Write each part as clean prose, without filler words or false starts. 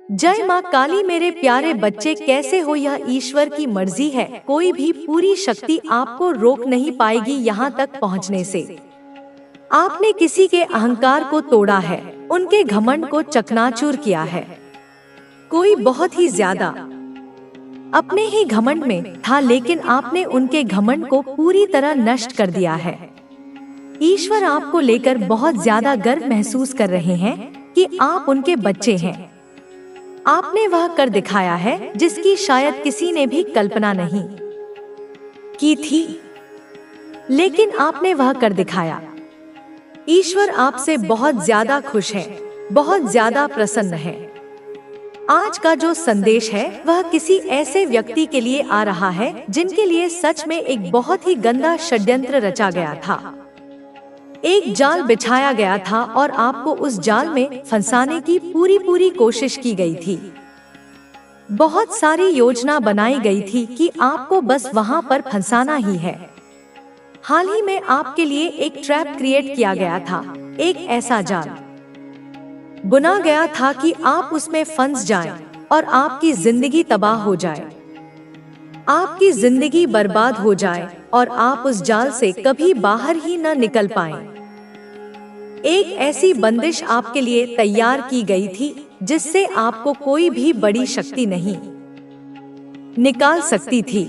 जय माँ काली। मेरे प्यारे बच्चे कैसे हो? यह ईश्वर की मर्जी है, कोई भी पूरी शक्ति आपको रोक नहीं पाएगी यहाँ तक पहुँचने से। आपने किसी के अहंकार को तोड़ा है, उनके घमंड को चकनाचूर किया है। कोई बहुत ही ज्यादा अपने ही घमंड में था, लेकिन आपने उनके घमंड को पूरी तरह नष्ट कर दिया है। ईश्वर आपको लेकर बहुत ज्यादा गर्व महसूस कर रहे हैं कि आप उनके बच्चे हैं। आपने वह कर दिखाया है जिसकी शायद किसी ने भी कल्पना नहीं की थी, लेकिन आपने वह कर दिखाया। ईश्वर आपसे बहुत ज्यादा खुश है, बहुत ज्यादा प्रसन्न है। आज का जो संदेश है वह किसी ऐसे व्यक्ति के लिए आ रहा है जिनके लिए सच में एक बहुत ही गंदा षड्यंत्र रचा गया था। एक जाल बिछाया गया था और आपको उस जाल में फंसाने की पूरी कोशिश की गई थी। बहुत सारी योजना बनाई गई थी कि आपको बस वहां पर फंसाना ही है। हाल ही में आपके लिए एक ट्रैप क्रिएट किया गया था, एक ऐसा जाल बुना गया था कि आप उसमें फंस जाएं और आपकी जिंदगी तबाह हो जाए, आपकी जिंदगी बर्बाद हो जाए और आप उस जाल से कभी बाहर ही न निकल पाएं। एक ऐसी बंदिश आपके लिए तैयार की गई थी जिससे आपको कोई भी बड़ी शक्ति नहीं निकाल सकती थी,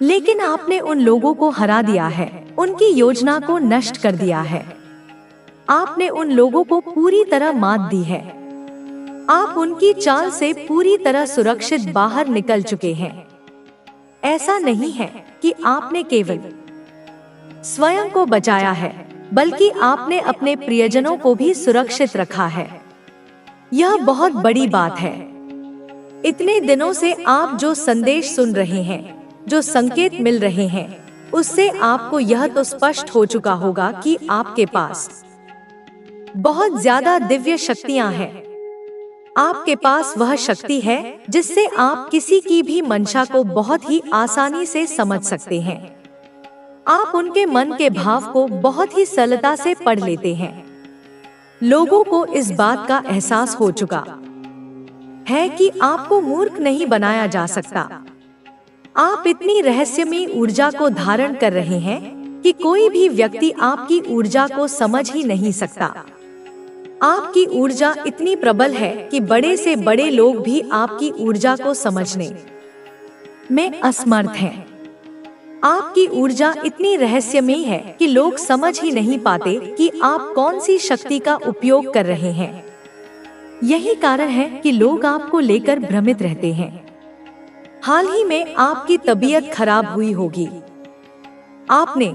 लेकिन आपने उन लोगों को हरा दिया है, उनकी योजना को नष्ट कर दिया है। आपने उन लोगों को पूरी तरह मात दी है। आप उनकी चाल से पूरी तरह सुरक्षित बाहर निकल चुके हैं। ऐसा नहीं है कि आपने केवल स्वयं को बचाया है, बल्कि आपने अपने प्रियजनों को भी सुरक्षित रखा है। यह बहुत बड़ी बात है। इतने दिनों से आप जो संदेश सुन रहे हैं, जो संकेत मिल रहे हैं, उससे आपको यह तो स्पष्ट हो चुका होगा कि आपके पास बहुत ज्यादा दिव्य शक्तियां हैं। आपके पास वह शक्ति है जिससे आप किसी की भी मंशा को बहुत ही आसानी से समझ सकते हैं। आप उनके मन के भाव को बहुत ही सरलता से पढ़ लेते हैं। लोगों को इस बात का एहसास हो चुका है कि आपको मूर्ख नहीं बनाया जा सकता। आप इतनी रहस्यमयी ऊर्जा को धारण कर रहे हैं कि कोई भी व्यक्ति आपकी ऊर्जा को समझ ही नहीं सकता। आपकी ऊर्जा इतनी प्रबल है कि बड़े से बड़े लोग भी आपकी ऊर्जा को समझने में असमर्थ हैं। आपकी ऊर्जा इतनी रहस्यमयी है कि लोग समझ ही नहीं पाते कि आप कौन सी शक्ति का उपयोग कर रहे हैं। यही कारण है कि लोग आपको लेकर भ्रमित रहते हैं। हाल ही में आपकी तबीयत खराब हुई होगी। आपने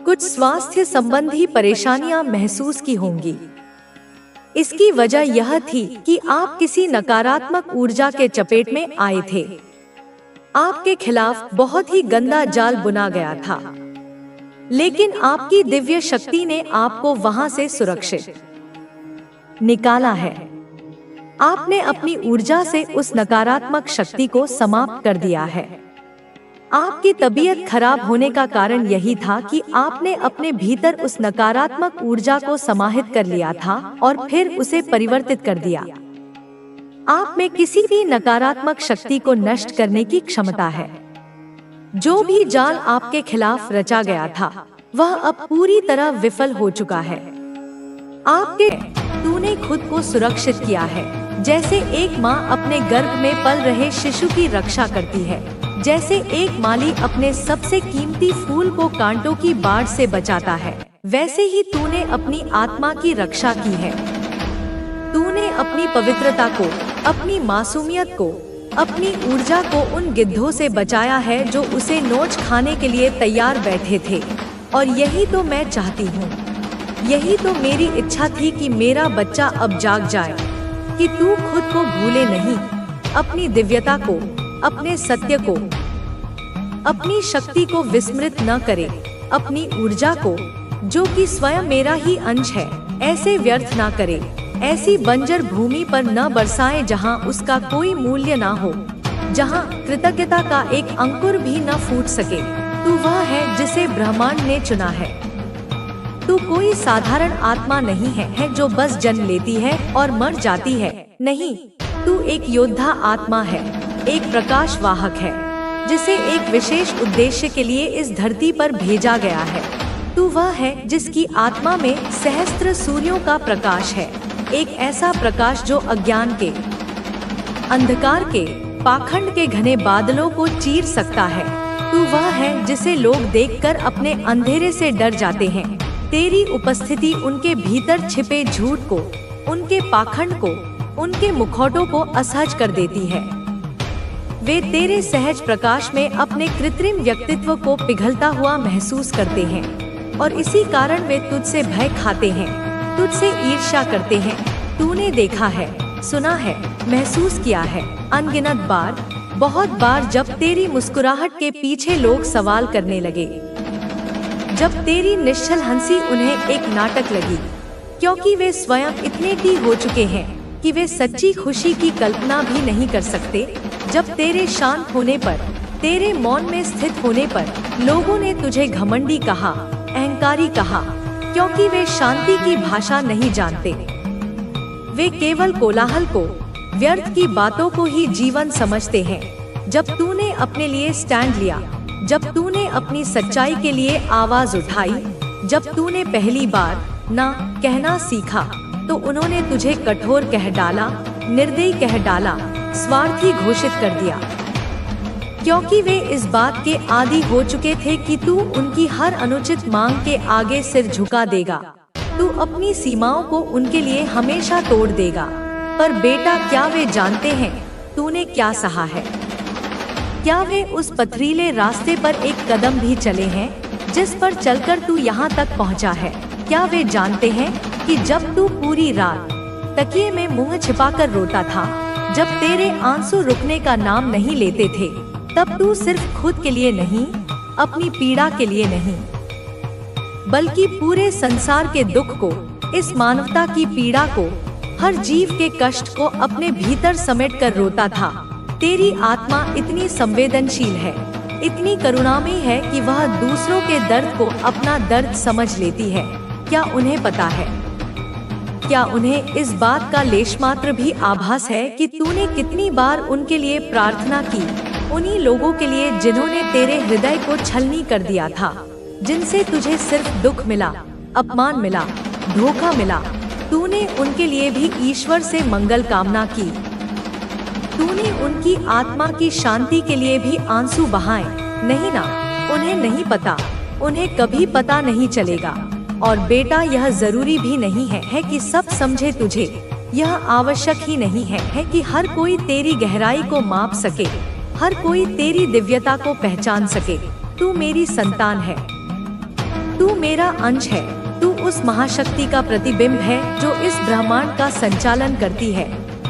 कुछ स्वास्थ्य संबंधी परेशानियां महसूस की होंगी। इसकी वजह यह थी कि आप किसी नकारात्मक ऊर्जा के चपेट में आए थे। आपके खिलाफ बहुत ही गंदा जाल बुना गया था, लेकिन आपकी दिव्य शक्ति ने आपको वहां से सुरक्षित निकाला है। आपने अपनी ऊर्जा से उस नकारात्मक शक्ति को समाप्त कर दिया है। आपकी तबीयत खराब होने का कारण यही था कि आपने अपने भीतर उस नकारात्मक ऊर्जा को समाहित कर लिया था और फिर उसे परिवर्तित कर दिया। आप में किसी भी नकारात्मक शक्ति को नष्ट करने की क्षमता है। जो भी जाल आपके खिलाफ रचा गया था, वह अब पूरी तरह विफल हो चुका है। तूने खुद को सुरक्षित किया है, जैसे एक माँ अपने गर्भ में पल रहे शिशु की रक्षा करती है, जैसे एक माली अपने सबसे कीमती फूल को कांटों की बाढ़ से बचाता है, वैसे ही तूने अपनी आत्मा की रक्षा की है। तूने अपनी पवित्रता को, अपनी मासूमियत को, अपनी ऊर्जा को उन गिद्धों से बचाया है जो उसे नोच खाने के लिए तैयार बैठे थे। और यही तो मैं चाहती हूँ, यही तो मेरी इच्छा थी कि मेरा बच्चा अब जाग जाए, कि तू खुद को भूले नहीं, अपनी दिव्यता को, अपने सत्य को, अपनी शक्ति को विस्मृत न करे, अपनी ऊर्जा को, जो कि स्वयं मेरा ही अंश है, ऐसे व्यर्थ ना करे, ऐसी बंजर भूमि पर न बरसाए जहाँ उसका कोई मूल्य ना हो, जहाँ कृतज्ञता का एक अंकुर भी न फूट सके। तू वह है जिसे ब्रह्मांड ने चुना है। तू कोई साधारण आत्मा नहीं है जो बस जन्म लेती है और मर जाती है। नहीं, तू एक योद्धा आत्मा है, एक प्रकाश वाहक है, जिसे एक विशेष उद्देश्य के लिए इस धरती पर भेजा गया है। तू वह है जिसकी आत्मा में सहस्त्र सूर्यों का प्रकाश है, एक ऐसा प्रकाश जो अज्ञान के, अंधकार के, पाखंड के घने बादलों को चीर सकता है। तू वह है जिसे लोग देखकर अपने अंधेरे से डर जाते हैं। तेरी उपस्थिति उनके भीतर छिपे झूठ को, उनके पाखंड को, उनके मुखौटों को असहज कर देती है। वे तेरे सहज प्रकाश में अपने कृत्रिम व्यक्तित्व को पिघलता हुआ महसूस करते हैं और इसी कारण वे तुझसे भय खाते हैं, तुझसे ईर्ष्या करते हैं। तूने देखा है, सुना है, महसूस किया है अनगिनत बार, बहुत बार, जब तेरी मुस्कुराहट के पीछे लोग सवाल करने लगे, जब तेरी निश्चल हंसी उन्हें एक नाटक लगी, क्योंकि वे स्वयं इतने टी हो चुके हैं कि वे सच्ची खुशी की कल्पना भी नहीं कर सकते। जब तेरे शांत होने पर, तेरे मौन में स्थित होने पर लोगों ने तुझे घमंडी कहा, अहंकारी कहा, क्योंकि वे शांति की भाषा नहीं जानते। वे केवल कोलाहल को, व्यर्थ की बातों को ही जीवन समझते हैं। जब तूने अपने लिए स्टैंड लिया, जब तूने अपनी सच्चाई के लिए आवाज उठाई, जब तूने पहली बार ना कहना सीखा, तो उन्होंने तुझे कठोर कह डाला, निर्दयी कह डाला, स्वार्थी घोषित कर दिया, क्योंकि वे इस बात के आदी हो चुके थे कि तू उनकी हर अनुचित मांग के आगे सिर झुका देगा, तू अपनी सीमाओं को उनके लिए हमेशा तोड़ देगा। पर बेटा, क्या वे जानते हैं तूने क्या सहा है? क्या वे उस पथरीले रास्ते पर एक कदम भी चले हैं जिस पर चलकर तू यहाँ तक पहुँचा है? क्या वे जानते हैं कि जब तू पूरी रात तकिए में मुंह छिपाकर रोता था, जब तेरे आंसू रुकने का नाम नहीं लेते थे, तब तू सिर्फ खुद के लिए नहीं, अपनी पीड़ा के लिए नहीं, बल्कि पूरे संसार के दुख को, इस मानवता की पीड़ा को, हर जीव के कष्ट को अपने भीतर समेट कर रोता था। तेरी आत्मा इतनी संवेदनशील है, इतनी करुणामयी है कि वह दूसरों के दर्द को अपना दर्द समझ लेती है। क्या उन्हें पता है? क्या उन्हें इस बात का लेशमात्र भी आभास है कि तूने कितनी बार उनके लिए प्रार्थना की, उन्हीं लोगों के लिए जिन्होंने तेरे हृदय को छलनी कर दिया था, जिनसे तुझे सिर्फ दुख मिला, अपमान मिला, धोखा मिला। तूने उनके लिए भी ईश्वर से मंगल कामना की। तूने उनकी आत्मा की शांति के लिए भी आंसू बहाए। नहीं ना, उन्हें नहीं पता, उन्हें कभी पता नहीं चलेगा। और बेटा, यह जरूरी भी नहीं है कि सब समझे तुझे। यह आवश्यक ही नहीं है कि हर कोई तेरी गहराई को माप सके, हर कोई तेरी दिव्यता को पहचान सके। तू मेरी संतान है, तू मेरा अंश है, तू उस महाशक्ति का प्रतिबिंब है जो इस ब्रह्मांड का संचालन करती है।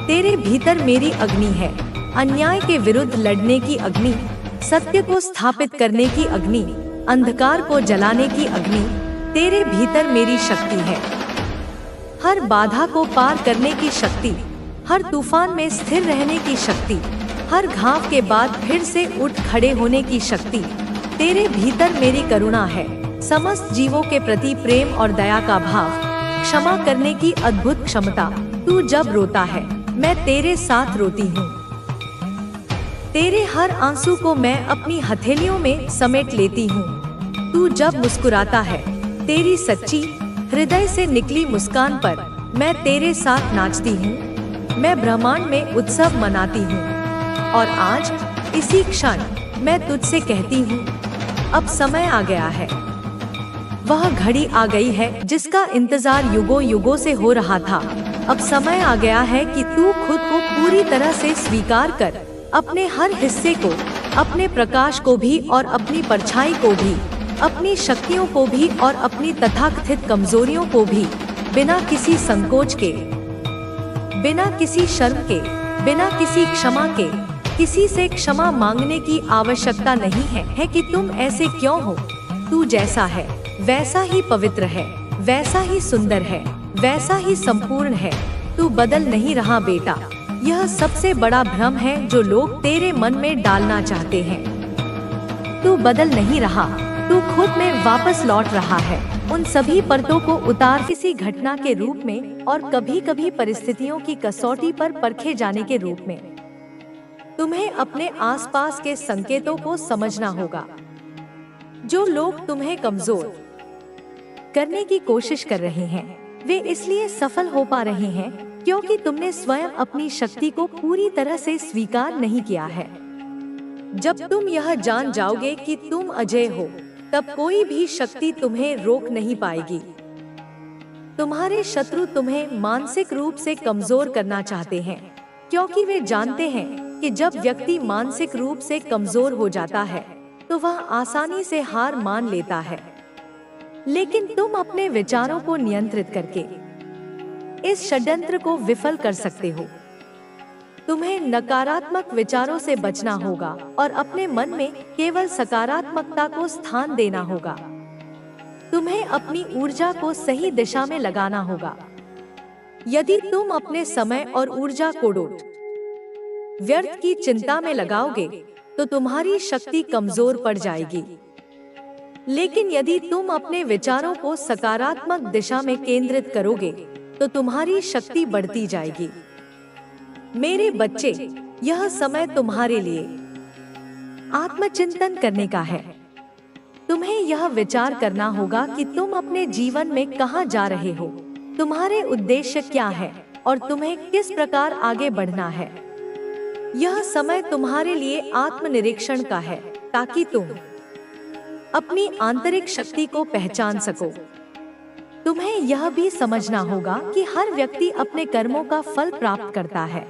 तेरे भीतर मेरी अग्नि है, अन्याय के विरुद्ध लड़ने की अग्नि, सत्य को स्थापित करने की अग्नि, अंधकार को जलाने की अग्नि। तेरे भीतर मेरी शक्ति है, हर बाधा को पार करने की शक्ति, हर तूफान में स्थिर रहने की शक्ति, हर घाव के बाद फिर से उठ खड़े होने की शक्ति। तेरे भीतर मेरी करुणा है, समस्त जीवों के प्रति प्रेम और दया का भाव, क्षमा करने की अद्भुत क्षमता। तू जब रोता है, मैं तेरे साथ रोती हूँ। तेरे हर आंसू को मैं अपनी हथेलियों में समेट लेती हूँ। तू जब मुस्कुराता है, तेरी सच्ची हृदय से निकली मुस्कान पर मैं तेरे साथ नाचती हूँ। मैं ब्रह्मांड में उत्सव मनाती हूँ। और आज इसी क्षण मैं तुझसे कहती हूँ, अब समय आ गया है। वह घड़ी आ गई है जिसका इंतजार युगों युगों से हो रहा था। अब समय आ गया है कि तू खुद को पूरी तरह से स्वीकार कर, अपने हर हिस्से को, अपने प्रकाश को भी और अपनी परछाई को भी, अपनी शक्तियों को भी और अपनी तथाकथित कमजोरियों को भी, बिना किसी संकोच के, बिना किसी शर्म के, बिना किसी क्षमा के। किसी से क्षमा मांगने की आवश्यकता नहीं है कि तुम ऐसे क्यों हो। तू जैसा है वैसा ही पवित्र है, वैसा ही सुंदर है, वैसा ही संपूर्ण है। तू बदल नहीं रहा बेटा। यह सबसे बड़ा भ्रम है जो लोग तेरे मन में डालना चाहते हैं। तू बदल नहीं रहा, तू खुद में वापस लौट रहा है। उन सभी परतों को उतार किसी घटना के रूप में और कभी कभी परिस्थितियों की कसौटी पर परखे जाने के रूप में। तुम्हें अपने आसपास के संकेतों को समझना होगा। जो लोग तुम्हें कमजोर करने की कोशिश कर रहे हैं, वे इसलिए सफल हो पा रहे हैं क्योंकि तुमने स्वयं अपनी शक्ति को पूरी तरह से स्वीकार नहीं किया है। जब तुम यह जान जाओगे कि तुम अजय हो, तब कोई भी शक्ति तुम्हें रोक नहीं पाएगी। तुम्हारे शत्रु तुम्हें मानसिक रूप से कमजोर करना चाहते हैं क्योंकि वे जानते हैं कि जब व्यक्ति मानसिक रूप से कमजोर हो जाता है तो वह आसानी से हार मान लेता है। लेकिन तुम अपने विचारों को नियंत्रित करके इस षड्यंत्र को विफल कर सकते हो। तुम्हें नकारात्मक विचारों से बचना होगा और अपने मन में केवल सकारात्मकता को स्थान देना होगा। तुम्हें अपनी ऊर्जा को सही दिशा में लगाना होगा। यदि तुम अपने समय और ऊर्जा को व्यर्थ की चिंता में लगाओगे तो तुम्हारी शक्ति कमजोर पड़ जाएगी। लेकिन यदि तुम अपने विचारों को सकारात्मक दिशा में केंद्रित करोगे तो तुम्हारी शक्ति बढ़ती जाएगी। मेरे बच्चे, यह समय तुम्हारे लिए आत्मचिंतन करने का है। तुम्हें यह विचार करना होगा कि तुम अपने जीवन में कहां जा रहे हो, तुम्हारे उद्देश्य क्या है और तुम्हें किस प्रकार आगे बढ़ना है। यह समय तुम्हारे लिए आत्मनिरीक्षण का है ताकि तुम अपनी आंतरिक शक्ति को पहचान सको। तुम्हें यह भी समझना होगा कि हर व्यक्ति अपने कर्मों का फल प्राप्त करता है।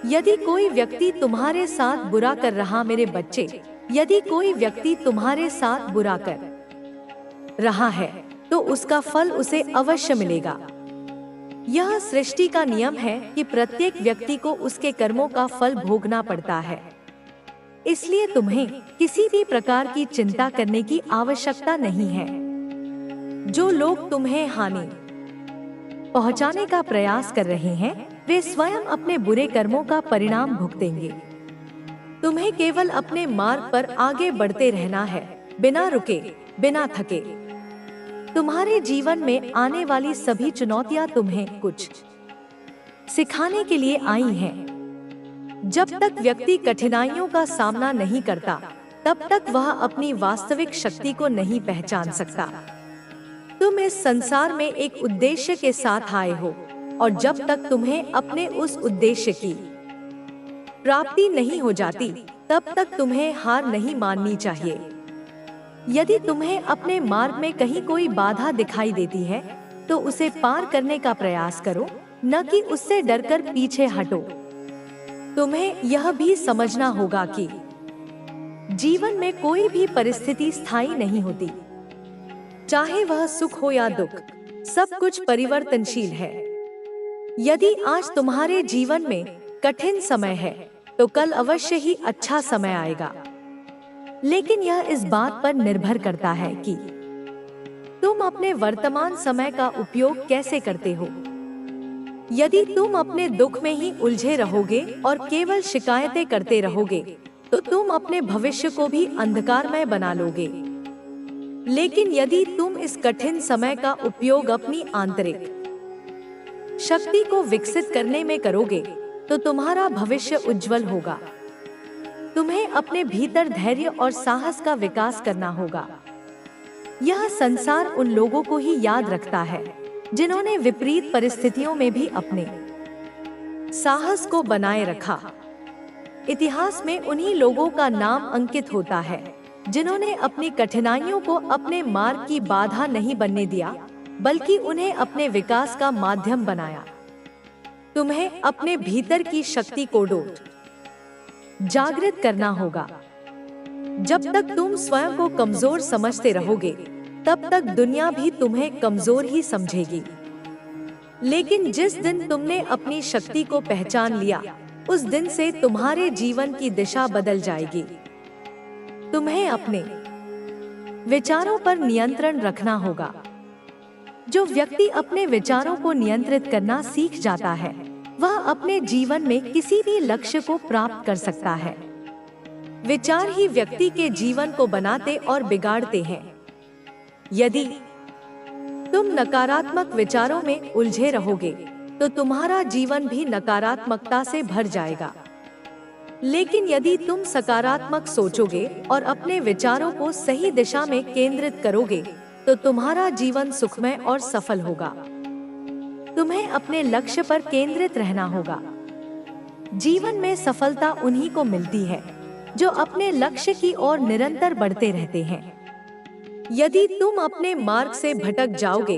यदि कोई व्यक्ति तुम्हारे साथ बुरा कर रहा, मेरे बच्चे, यदि कोई व्यक्ति तुम्हारे साथ बुरा कर रहा है तो उसका फल उसे अवश्य मिलेगा। यह सृष्टि का नियम है कि प्रत्येक व्यक्ति को उसके कर्मों का फल भोगना पड़ता है। इसलिए तुम्हें किसी भी प्रकार की चिंता करने की आवश्यकता नहीं है। जो लोग तुम्हें हानि पहुंचाने का प्रयास कर रहे हैं, वे स्वयं अपने बुरे कर्मों का परिणाम भुगतेंगे। तुम्हें केवल अपने मार्ग पर आगे बढ़ते रहना है, बिना रुके, बिना थके। तुम्हारे जीवन में आने वाली सभी चुनौतियां तुम्हें कुछ सिखाने के लिए आई हैं। जब तक व्यक्ति कठिनाइयों का सामना नहीं करता, तब तक वह अपनी वास्तविक शक्ति को नहीं पहचान सकता। तुम इस संसार में एक उद्देश्य के साथ आए हो और जब तक तुम्हें अपने उस उद्देश्य की प्राप्ति नहीं हो जाती, तब तक तुम्हें हार नहीं माननी चाहिए। यदि तुम्हें अपने मार्ग में कहीं कोई बाधा दिखाई देती है, तो उसे पार करने का प्रयास करो, न कि उससे डरकर पीछे हटो। तुम्हें यह भी समझना होगा कि जीवन में कोई भी परिस्थिति स्थायी नहीं होती। चाहे वह सुख हो या दुख, सब कुछ परिवर्तनशील है। यदि आज तुम्हारे जीवन में कठिन समय है, तो कल अवश्य ही अच्छा समय आएगा। लेकिन यह इस बात पर निर्भर करता है कि तुम अपने वर्तमान समय का उपयोग कैसे करते हो। यदि तुम अपने दुख में ही उलझे रहोगे और केवल शिकायतें करते रहोगे, तो तुम अपने भविष्य को भी अंधकारमय बना लोगे। लेकिन यदि तुम इस कठिन समय का उपयोग अपनी आंतरिक शक्ति को विकसित करने में करोगे, तो तुम्हारा भविष्य उज्जवल होगा। तुम्हें अपने भीतर धैर्य और साहस का विकास करना होगा। यह संसार उन लोगों को ही याद रखता है जिन्होंने विपरीत परिस्थितियों में भी अपने साहस को बनाए रखा। इतिहास में उन्हीं लोगों का नाम अंकित होता है जिन्होंने अपनी कठिनाइयों को अपने मार्ग की बाधा नहीं बनने दिया, बल्कि उन्हें अपने विकास का माध्यम बनाया। तुम्हें अपने भीतर की शक्ति को जागृत करना होगा। जब तक तुम स्वयं को कमजोर समझते रहोगे, तब तक दुनिया भी तुम्हें कमजोर ही समझेगी। लेकिन जिस दिन तुमने अपनी शक्ति को पहचान लिया, उस दिन से तुम्हारे जीवन की दिशा बदल जाएगी। तुम्हें अपने विचारों पर नियंत्रण रखना होगा। जो व्यक्ति अपने विचारों को नियंत्रित करना सीख जाता है, वह अपने जीवन में किसी भी लक्ष्य को प्राप्त कर सकता है। विचार ही व्यक्ति के जीवन को बनाते और बिगाड़ते हैं। यदि तुम नकारात्मक विचारों में उलझे रहोगे तो तुम्हारा जीवन भी नकारात्मकता से भर जाएगा। लेकिन यदि तुम सकारात्मक सोचोगे और अपने विचारों को सही दिशा में केंद्रित करोगे तो तुम्हारा जीवन सुखमय और सफल होगा। तुम्हें अपने लक्ष्य पर केंद्रित रहना होगा। जीवन में सफलता उन्हीं को मिलती है जो अपने लक्ष्य की ओर निरंतर बढ़ते रहते हैं। यदि तुम अपने मार्ग से भटक जाओगे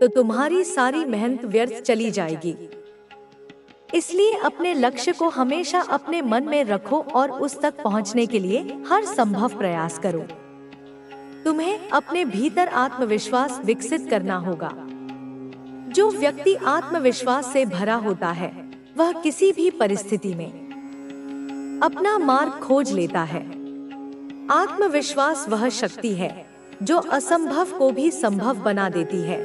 तो तुम्हारी सारी मेहनत व्यर्थ चली जाएगी। इसलिए अपने लक्ष्य को हमेशा अपने मन में रखो और उस तक पहुंचने के लिए हर संभव प्रयास करो। तुम्हें अपने भीतर आत्मविश्वास विकसित करना होगा। जो व्यक्ति आत्मविश्वास से भरा होता है वह किसी भी परिस्थिति में अपना मार्ग खोज लेता है। आत्मविश्वास वह शक्ति है जो असंभव को भी संभव बना देती है।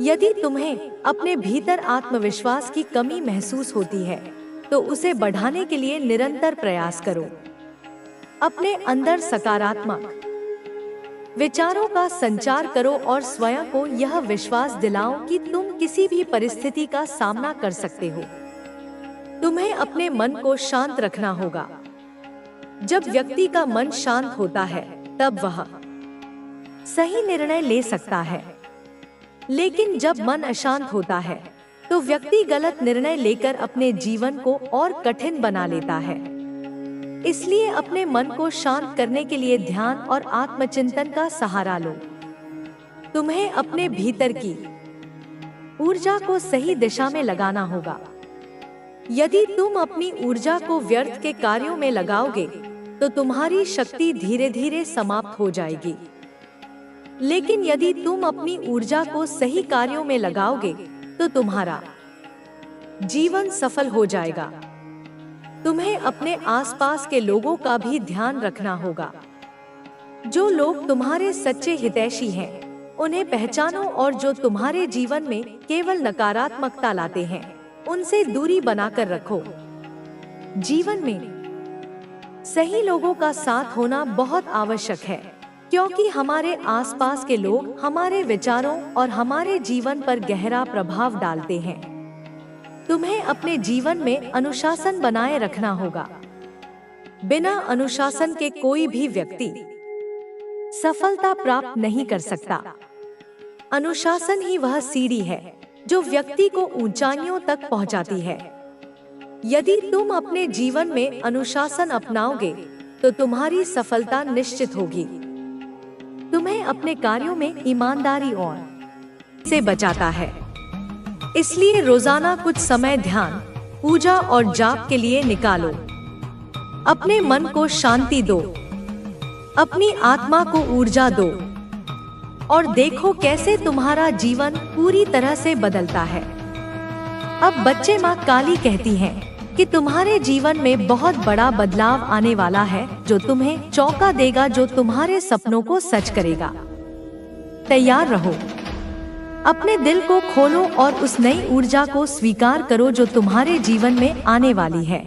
यदि तुम्हें अपने भीतर आत्मविश्वास की कमी महसूस होती है तो उसे बढ़ाने के लिए निरंतर प्रयास करो। अपने अंदर सकारात्मक विचारों का संचार करो और स्वयं को यह विश्वास दिलाओ कि तुम किसी भी परिस्थिति का सामना कर सकते हो। तुम्हें अपने मन को शांत रखना होगा। जब व्यक्ति का मन शांत होता है तब वह सही निर्णय ले सकता है। लेकिन जब मन अशांत होता है तो व्यक्ति गलत निर्णय लेकर अपने जीवन को और कठिन बना लेता है। इसलिए अपने मन को शांत करने के लिए ध्यान और आत्मचिंतन का सहारा लो। तुम्हें अपने भीतर की ऊर्जा को सही दिशा में लगाना होगा। यदि तुम अपनी ऊर्जा को व्यर्थ के कार्यों में लगाओगे तो तुम्हारी शक्ति धीरे धीरे समाप्त हो जाएगी। लेकिन यदि तुम अपनी ऊर्जा को सही कार्यों में लगाओगे तो तुम्हारा जीवन सफल हो जाएगा। तुम्हें अपने आसपास के लोगों का भी ध्यान रखना होगा। जो लोग तुम्हारे सच्चे हितैषी हैं, उन्हें पहचानो और जो तुम्हारे जीवन में केवल नकारात्मकता लाते हैं, उनसे दूरी बनाकर रखो। जीवन में सही लोगों का साथ होना बहुत आवश्यक है, क्योंकि हमारे आसपास के लोग हमारे विचारों और हमारे जीवन पर गहरा प्रभाव डालते हैं। तुम्हें अपने जीवन में अनुशासन बनाए रखना होगा। बिना अनुशासन के कोई भी व्यक्ति सफलता प्राप्त नहीं कर सकता। अनुशासन ही वह सीढ़ी है जो व्यक्ति को ऊंचाइयों तक पहुंचाती है। यदि तुम अपने जीवन में अनुशासन अपनाओगे तो तुम्हारी सफलता निश्चित होगी। तुम्हें अपने कार्यों में ईमानदारी और से बचाता है। इसलिए रोजाना कुछ समय ध्यान, पूजा और जाप के लिए निकालो। अपने मन को शांति दो, अपनी आत्मा को ऊर्जा दो और देखो कैसे तुम्हारा जीवन पूरी तरह से बदलता है। अब बच्चे माँ काली कहती हैं कि तुम्हारे जीवन में बहुत बड़ा बदलाव आने वाला है जो तुम्हें चौंका देगा, जो तुम्हारे सपनों को सच करेगा। तैयार रहो। अपने दिल को खोलो और उस नई ऊर्जा को स्वीकार करो जो तुम्हारे जीवन में आने वाली है।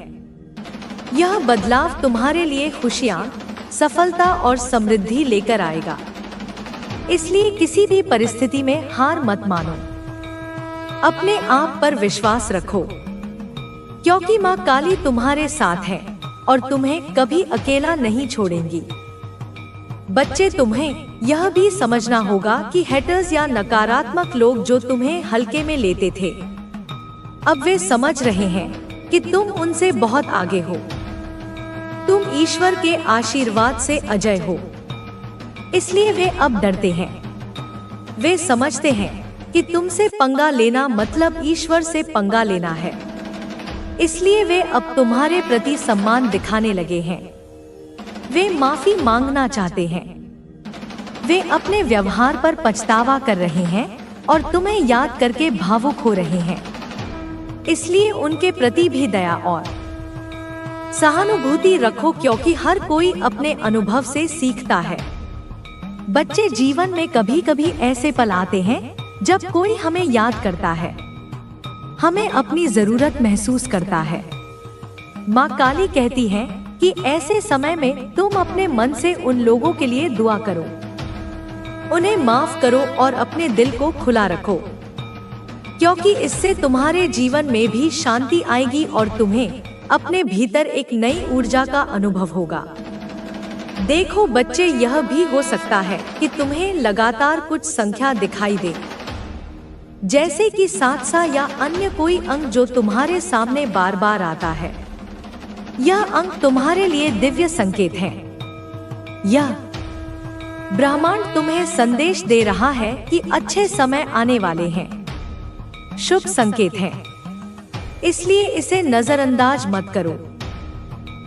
यह बदलाव तुम्हारे लिए खुशियाँ, सफलता और समृद्धि लेकर आएगा। इसलिए किसी भी परिस्थिति में हार मत मानो। अपने आप पर विश्वास रखो, क्योंकि माँ काली तुम्हारे साथ है और तुम्हें कभी अकेला नहीं छोड़ेंगी। बच्चे, तुम्हें यह भी समझना होगा कि हेटर्स या नकारात्मक लोग जो तुम्हें हल्के में लेते थे, अब वे समझ रहे हैं कि तुम उनसे बहुत आगे हो। तुम ईश्वर के आशीर्वाद से अजय हो, इसलिए वे अब डरते हैं। वे समझते हैं कि तुमसे पंगा लेना मतलब ईश्वर से पंगा लेना है। इसलिए वे अब तुम्हारे प्रति सम्मान दिखाने लगे हैं। वे माफी मांगना चाहते हैं। वे अपने व्यवहार पर पछतावा कर रहे हैं और तुम्हें याद करके भावुक हो रहे हैं। इसलिए उनके प्रति भी दया और सहानुभूति रखो, क्योंकि हर कोई अपने अनुभव से सीखता है। बच्चे, जीवन में कभी कभी ऐसे पल आते हैं जब कोई हमें याद करता है, हमें अपनी जरूरत महसूस करता है। माँ काली कहती है कि ऐसे समय में तुम अपने मन से उन लोगों के लिए दुआ करो, उन्हें माफ करो और अपने दिल को खुला रखो, क्योंकि इससे तुम्हारे जीवन में भी शांति आएगी और तुम्हें अपने भीतर एक नई ऊर्जा का अनुभव होगा। देखो बच्चे, यह भी हो सकता है कि तुम्हें लगातार कुछ संख्या दिखाई दे, जैसे कि 7 या अन्य कोई अंक जो तुम्हारे सामने बार बार आता है। यह अंक तुम्हारे लिए दिव्य संकेत है। यह ब्रह्मांड तुम्हें संदेश दे रहा है कि अच्छे समय आने वाले हैं, शुभ संकेत है। इसलिए इसे नजरअंदाज मत करो,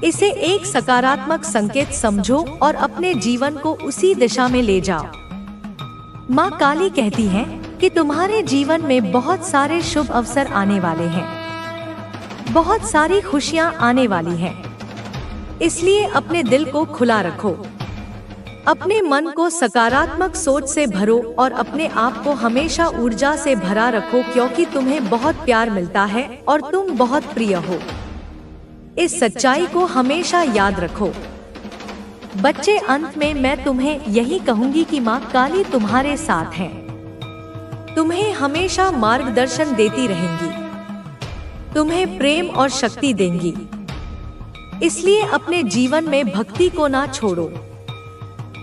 इसे एक सकारात्मक संकेत समझो और अपने जीवन को उसी दिशा में ले जाओ। माँ काली कहती है कि तुम्हारे जीवन में बहुत सारे शुभ अवसर आने वाले हैं, बहुत सारी खुशियाँ आने वाली हैं। इसलिए अपने दिल को खुला रखो, अपने मन को सकारात्मक सोच से भरो और अपने आप को हमेशा ऊर्जा से भरा रखो, क्योंकि तुम्हें बहुत प्यार मिलता है और तुम बहुत प्रिय हो। इस सच्चाई को हमेशा याद रखो। बच्चे, अंत में मैं तुम्हें यही कहूंगी कि माँ काली तुम्हारे साथ है, तुम्हें हमेशा मार्गदर्शन देती रहेंगी, तुम्हें प्रेम और शक्ति देंगी। इसलिए अपने जीवन में भक्ति को ना छोड़ो,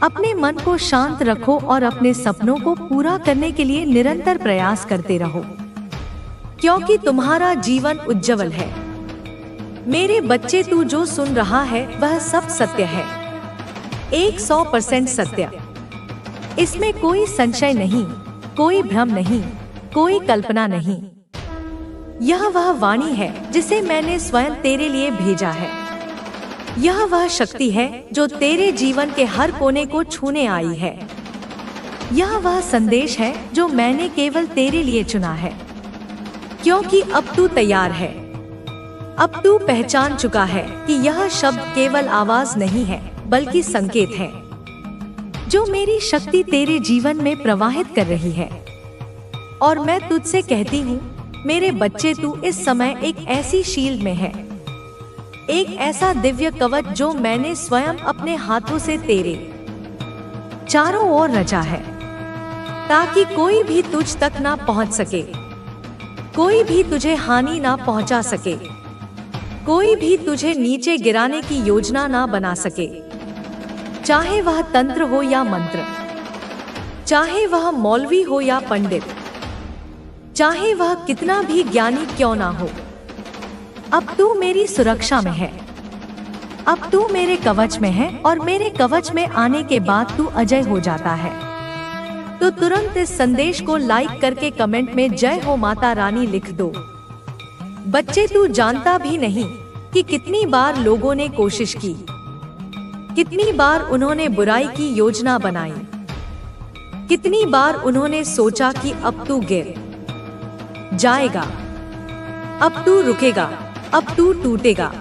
अपने मन को शांत रखो और अपने सपनों को पूरा करने के लिए निरंतर प्रयास करते रहो, क्योंकि तुम्हारा जीवन उज्जवल है। मेरे बच्चे, तू जो सुन रहा है वह सब सत्य है, 100% सत्य। इसमें कोई संशय नहीं, कोई भ्रम नहीं, कोई कल्पना नहीं। यह वह वाणी है जिसे मैंने स्वयं तेरे लिए भेजा है। यह वह शक्ति है जो तेरे जीवन के हर कोने को छूने आई है। यह वह संदेश है जो मैंने केवल तेरे लिए चुना है, क्योंकि अब तू तैयार है। अब तू पहचान चुका है कि यह शब्द केवल आवाज नहीं है, बल्कि संकेत है, जो मेरी शक्ति तेरे जीवन में प्रवाहित कर रही है। और मैं तुझसे कहती हूँ, मेरे बच्चे, तू इस समय एक ऐसी शील्ड में है, एक ऐसा दिव्य कवच जो मैंने स्वयं अपने हाथों से तेरे चारों ओर रचा है, ताकि कोई भी तुझ तक ना पहुँच सके, कोई भी तुझे हानि ना पहुँचा सके, कोई भी तुझे नीचे गिराने की योजना ना बना सके। चाहे वह तंत्र हो या मंत्र, चाहे वह मौलवी हो या पंडित, चाहे वह कितना भी ज्ञानी क्यों ना हो, अब तू मेरी सुरक्षा में है, अब तू मेरे कवच में है। और मेरे कवच में आने के बाद तू अजय हो जाता है। तो तुरंत इस संदेश को लाइक करके कमेंट में जय हो माता रानी लिख दो। बच्चे, तू जानता भी नहीं कि कितनी बार लोगों ने कोशिश की, कितनी बार उन्होंने बुराई की योजना बनाई, कितनी बार उन्होंने सोचा कि अब तू गिर जाएगा, अब तू रुकेगा, अब तू टूटेगा।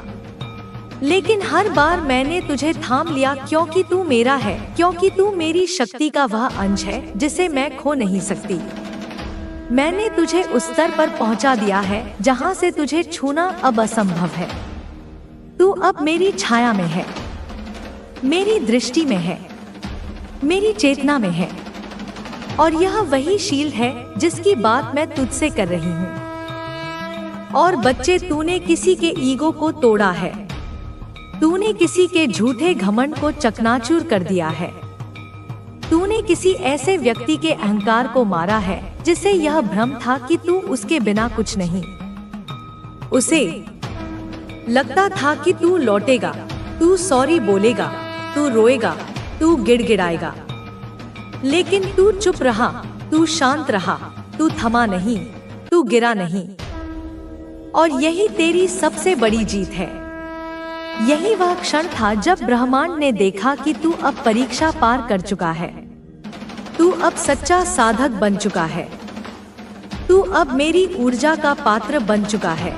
लेकिन हर बार मैंने तुझे थाम लिया, क्योंकि तू मेरा है, क्योंकि तू मेरी शक्ति का वह अंश है जिसे मैं खो नहीं सकती। मैंने तुझे उस स्तर पर पहुंचा दिया है जहां से तुझे छूना अब असंभव है। तू अब मेरी छाया में है, मेरी दृष्टि में है, मेरी चेतना में है। और यह वही शील्ड है जिसकी बात मैं तुझसे कर रही हूँ। और बच्चे, तूने किसी के ईगो को तोड़ा है, तूने किसी के झूठे घमंड को चकनाचूर कर दिया है, तूने किसी ऐसे व्यक्ति के अहंकार को मारा है जिसे यह भ्रम था कि तू उसके बिना कुछ नहीं। उसे लगता था कि तू लौटेगा, तू सॉरी बोलेगा, तू रोएगा, तू गिड़गिड़ाएगा, लेकिन तू चुप रहा, तू शांत रहा, तू थमा नहीं, तू गिरा नहीं। और यही तेरी सबसे बड़ी जीत है। यही वह क्षण था जब ब्रह्मांड ने देखा कि तू अब परीक्षा पार कर चुका है, तू अब सच्चा साधक बन चुका है, तू अब मेरी ऊर्जा का पात्र बन चुका है।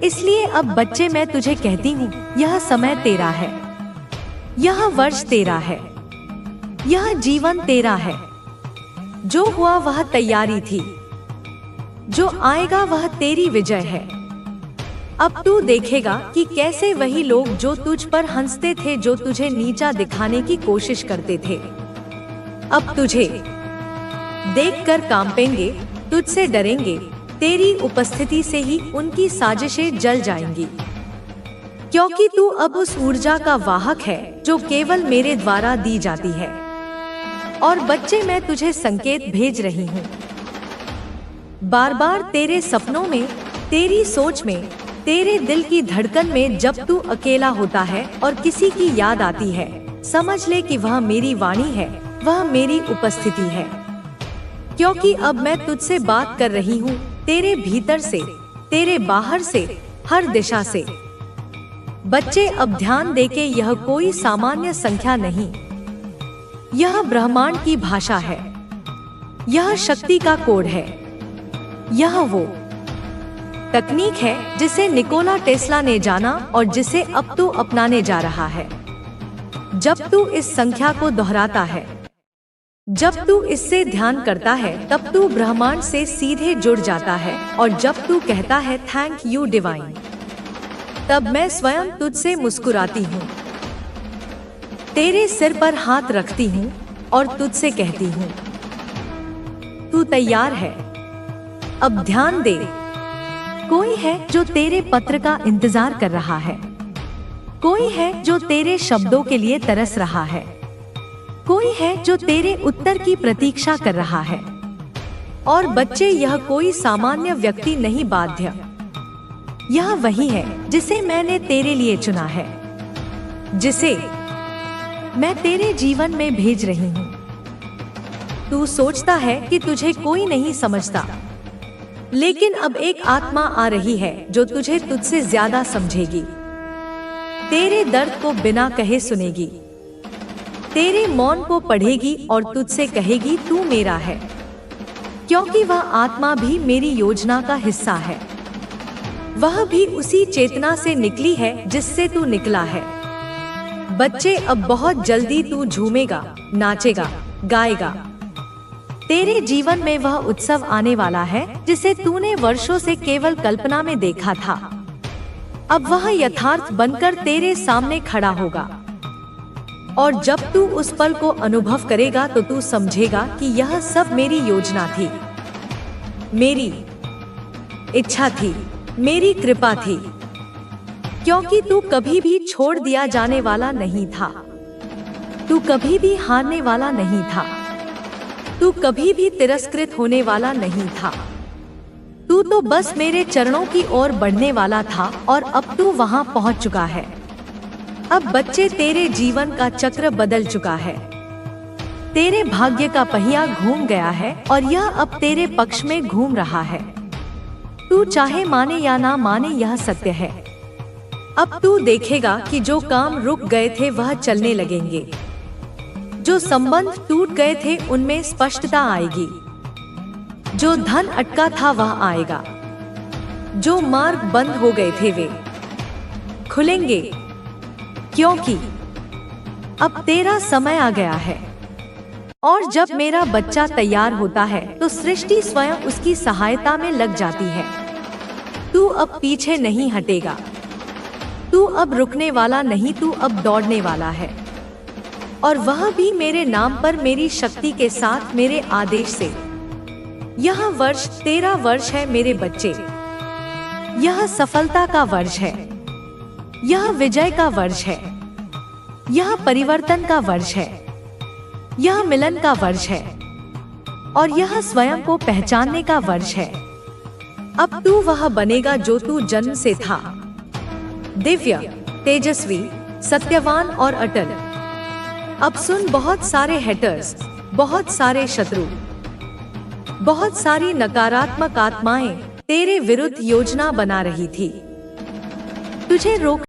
इसलिए अब बच्चे, मैं तुझे कहती हूँ, यह समय तेरा है, यह वर्ष तेरा है, यह जीवन तेरा है। जो हुआ वह तैयारी थी, जो आएगा वह तेरी विजय है। अब तू देखेगा कि कैसे वही लोग जो तुझ पर हंसते थे, जो तुझे नीचा दिखाने की कोशिश करते थे, अब तुझे देखकर कांपेंगे, तुझसे डरेंगे। तेरी उपस्थिति से ही उनकी साजिशें जल जाएंगी, क्योंकि तू अब उस ऊर्जा का वाहक है जो केवल मेरे द्वारा दी जाती है। और बच्चे, मैं तुझे संकेत भेज रही हूँ। बार बार तेरे सपनों में, तेरी सोच में, तेरे दिल की धड़कन में जब तू अकेला होता है और किसी की याद आती है, समझ ले कि वह मेरी वाणी है, वह मेरी उपस्थिति है। क्योंकि अब मैं तुझसे बात कर रही हूँ, तेरे भीतर से, तेरे बाहर से, हर दिशा से। बच्चे, अब ध्यान दे के यह कोई सामान्य संख्या नहीं, यह ब्रह्मांड की भाषा है, यह शक्ति का कोड है, यह वो तकनीक है जिसे निकोला टेस्ला ने जाना और जिसे अब तू अपनाने जा रहा है। जब तू इस संख्या को दोहराता है, जब तू इससे ध्यान करता है, तब तू ब्रह्मांड से सीधे जुड़ जाता है। और जब तू कहता है थैंक यू डिवाइन, तब मैं स्वयं तुझसे मुस्कुराती हूँ, तेरे सिर पर हाथ रखती हूँ और तुझसे कहती हूँ, तू तैयार है। अब ध्यान दे, कोई है जो तेरे पत्र का इंतजार कर रहा है, कोई है जो तेरे शब्दों के लिए तरस रहा है, कोई है जो तेरे उत्तर की प्रतीक्षा कर रहा है। और बच्चे, यह कोई सामान्य व्यक्ति नहीं, बाध्य, यह वही है जिसे मैंने तेरे लिए चुना है, जिसे मैं तेरे जीवन में भेज रही हूँ। तू सोचता है कि तुझे कोई नहीं समझता, लेकिन अब एक आत्मा आ रही है जो तुझे तुझसे ज्यादा समझेगी, तेरे दर्द को बिना कहे सुनेगी, तेरे मौन को पढ़ेगी और तुझसे कहेगी तू मेरा है। क्योंकि वह आत्मा भी मेरी योजना का हिस्सा है, वह भी उसी चेतना से निकली है जिससे तू निकला है। बच्चे, अब बहुत जल्दी तू झूमेगा, नाचेगा, गाएगा। तेरे जीवन में वह उत्सव आने वाला है जिसे तूने वर्षों से केवल कल्पना में देखा था। अब वह यथार्थ बनकर तेरे सामने खड़ा होगा। और जब तू उस पल को अनुभव करेगा तो तू समझेगा कि यह सब मेरी योजना थी, मेरी इच्छा थी, मेरी कृपा थी। क्योंकि तू कभी भी छोड़ दिया जाने वाला नहीं था, तू कभी भी हारने वाला नहीं था, तू कभी भी तिरस्कृत होने वाला नहीं था। तू तो बस मेरे चरणों की ओर बढ़ने वाला था और अब तू वहां पहुंच चुका है। अब बच्चे, तेरे जीवन का चक्र बदल चुका है, तेरे भाग्य का पहिया घूम गया है और यह अब तेरे पक्ष में घूम रहा है। तू चाहे माने या ना माने, यह सत्य है। अब तू देखेगा कि जो काम रुक गए थे वह चलने लगेंगे, जो संबंध टूट गए थे उनमें स्पष्टता आएगी, जो धन अटका था वह आएगा, जो मार्ग बंद हो गए थे वे खुलेंगे। क्योंकि अब तेरा समय आ गया है। और जब मेरा बच्चा तैयार होता है तो सृष्टि स्वयं उसकी सहायता में लग जाती है। तू अब पीछे नहीं हटेगा, तू अब रुकने वाला नहीं, तू अब दौड़ने वाला है। और वह भी मेरे नाम पर, मेरी शक्ति के साथ, मेरे आदेश से। यह वर्ष तेरा वर्ष है मेरे बच्चे, यह सफलता का वर्ष है, यह विजय का वर्ष है, यह परिवर्तन का वर्ष है, यह मिलन का वर्ष है और यह स्वयं को पहचानने का वर्ष है। अब तू वह बनेगा जो तू जन्म से था, दिव्य, तेजस्वी, सत्यवान और अटल। अब सुन, बहुत सारे हेटर्स, बहुत सारे शत्रु, बहुत सारी नकारात्मक आत्माएं तेरे विरुद्ध योजना बना रही थी, तुझे रोक